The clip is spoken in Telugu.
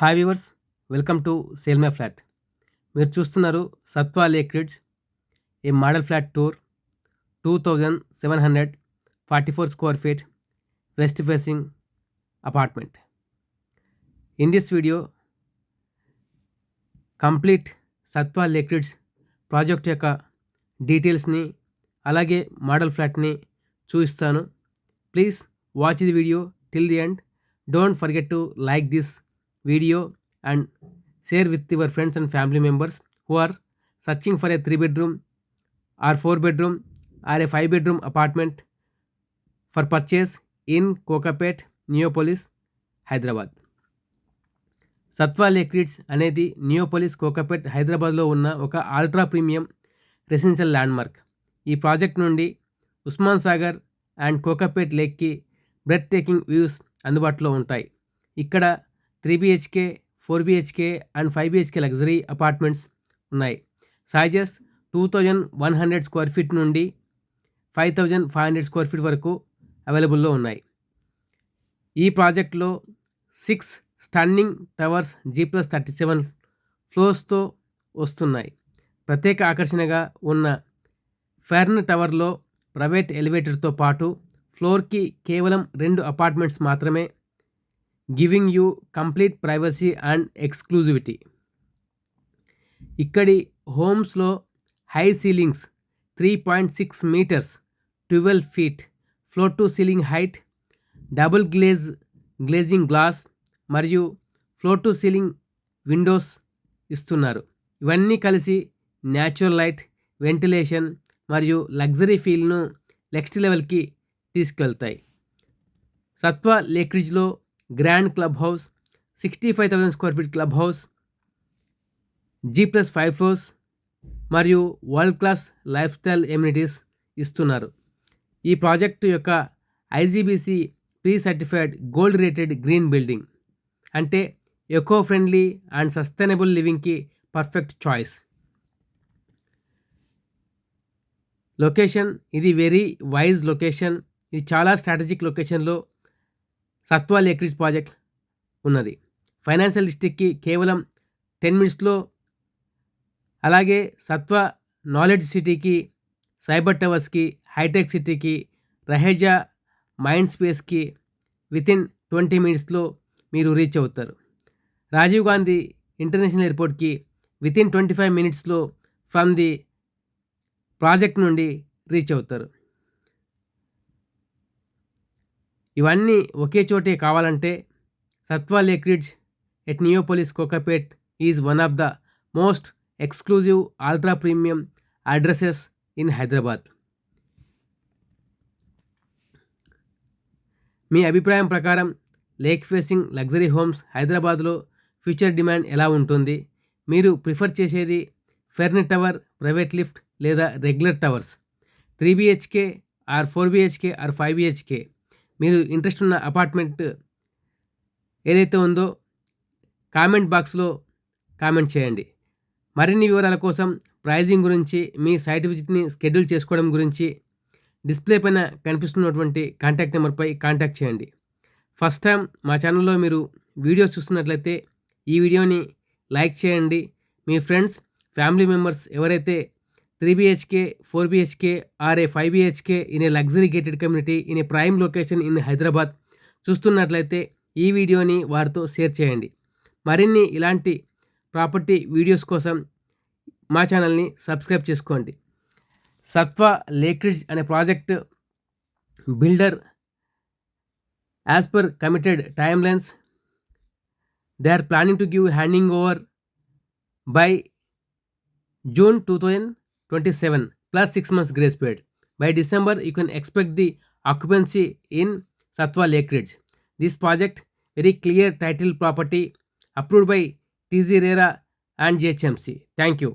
Hi viewers, welcome to sale my flat. మీరు చూస్తున్నారు Sattva lake ridge, a model flat tour. 2744 square feet west facing apartment. In this video complete Sattva lake ridge project యొక్క డీటెయిల్స్ని అలాగే మోడల్ ఫ్లాట్ని చూపిస్తాను. Please watch the video till the end. Don't forget to like this video and share with your friends and family members who are searching for a 3 bedroom or 4 bedroom or a 5 bedroom apartment for purchase in Kokapet, Neopolis, Hyderabad. Sattva lake ridge అనేది నియోపోలిస్ కోకాపేట్ హైదరాబాద్లో ఉన్న ఒక అల్ట్రా ప్రీమియం రెసిడెన్షియల్ ల్యాండ్మార్క్. ఈ ప్రాజెక్ట్ నుండి ఉస్మాన్ సాగర్ అండ్ కోకాపేట్ లేక్కి బ్రెత్ టేకింగ్ వ్యూస్ అందుబాటులో ఉంటాయి. ఇక్కడ 3 BHK, 4 BHK and 5 BHK luxury apartments ఉన్నాయి. సైజెస్ 2100 స్క్వేర్ ఫీట్ నుండి 5500 స్క్వేర్ ఫీట్ వరకు అవైలబుల్లో ఉన్నాయి. ఈ ప్రాజెక్ట్లో 6 స్టన్నింగ్ టవర్స్ G+37 ఫ్లోర్స్తో వస్తున్నాయి. ప్రత్యేక ఆకర్షణగా ఉన్న ఫెర్న్ టవర్లో ప్రైవేట్ ఎలివేటర్తో పాటు ఫ్లోర్కి కేవలం 2 అపార్ట్మెంట్స్ మాత్రమే, giving you complete privacy and exclusivity. ఇక్కడి హోమ్స్లో high ceilings 3.6 meters 12 feet floor to ceiling height, double glazing glass మరియు ఫ్లోర్ టు సీలింగ్ విండోస్ ఇస్తున్నారు. ఇవన్నీ కలిసి న్యాచురల్ లైట్, వెంటిలేషన్ మరియు లగ్జరీ ఫీల్ను నెక్స్ట్ లెవెల్కి తీసుకెళ్తాయి. సత్వా లేక్ రిడ్జ్లో grand club house, 65,000 square feet club house, G+5 floors మరియు world class lifestyle amenities ఇస్తున్నారు. ఈ ప్రాజెక్టు యొక్క IGBC pre certified gold rated green building, అంటే ఎకో ఫ్రెండ్లీ అండ్ సస్టైనబుల్ లివింగ్కి పర్ఫెక్ట్ చాయిస్. లొకేషన్, ఇది వెరీ వైజ్ లొకేషన్. ఇది చాలా స్ట్రాటజిక్ లొకేషన్లో సత్వా లేక్ రిడ్జ్ ప్రాజెక్ట్ ఉన్నది. ఫైనాన్షియల్ డిస్ట్రిక్ట్కి కేవలం 10 మినిట్స్లో, అలాగే సత్వా నాలెడ్జ్ సిటీకి, సైబర్ టవర్స్కి, హైటెక్ సిటీకి, రహేజా మైండ్ స్పేస్కి వితిన్ 20 మినిట్స్లో మీరు రీచ్ అవుతారు. రాజీవ్ గాంధీ ఇంటర్నేషనల్ ఎయిర్పోర్ట్కి వితిన్ 25 మినిట్స్లో ఫ్రమ్ ది ప్రాజెక్ట్ నుండి రీచ్ అవుతారు. ఇవన్నీ ఒకే చోటే కావాలంటే Sattva lake ridge at Neopolis Kokapet is one of the most exclusive ultra premium addresses in Hyderabad. మీ అభిప్రాయం ప్రకారం లేక్ ఫేసింగ్ లగ్జరీ హోమ్స్ హైదరాబాద్లో ఫ్యూచర్ డిమాండ్ ఎలా ఉంటుంది? మీరు ప్రిఫర్ చేసేది ఫెర్న్ టవర్, ప్రైవేట్ లిఫ్ట్ లేదా regular towers, 3 BHK or 4 BHK or 5 BHK? మీరు ఇంట్రెస్ట్ ఉన్న అపార్ట్మెంట్ ఏదైతే ఉందో కామెంట్ బాక్స్లో కామెంట్ చేయండి. మరిన్ని వివరాల కోసం, ప్రైజింగ్ గురించి, మీ సైట్ విజిట్ని షెడ్యూల్ చేసుకోవడం గురించి డిస్ప్లే పైన కనిపిస్తున్నటువంటి కాంటాక్ట్ నెంబర్పై కాంటాక్ట్ చేయండి. ఫస్ట్ టైం మా ఛానల్లో మీరు వీడియోస్ చూస్తున్నట్లయితే ఈ వీడియోని లైక్ చేయండి. మీ ఫ్రెండ్స్, ఫ్యామిలీ మెంబర్స్ ఎవరైతే 3 BHK, 4 BHK or a 5 BHK in a luxury gated community in a prime location in Hyderabad చూస్తున్నట్లయితే ఈ వీడియోని వారితో షేర్ చేయండి. మరిన్ని ఇలాంటి ప్రాపర్టీ వీడియోస్ కోసం మా ఛానల్ని సబ్స్క్రైబ్ చేసుకోండి. సత్వా లేక్ రిడ్జ్ అనే project builder as per committed time lines, they are planning to give handing over by June 2027 plus 6 months grace period. By December, you can expect the occupancy in Satwaa Lake Ridge. This project, very clear title property, approved by TZ RERA and GHMC. Thank you.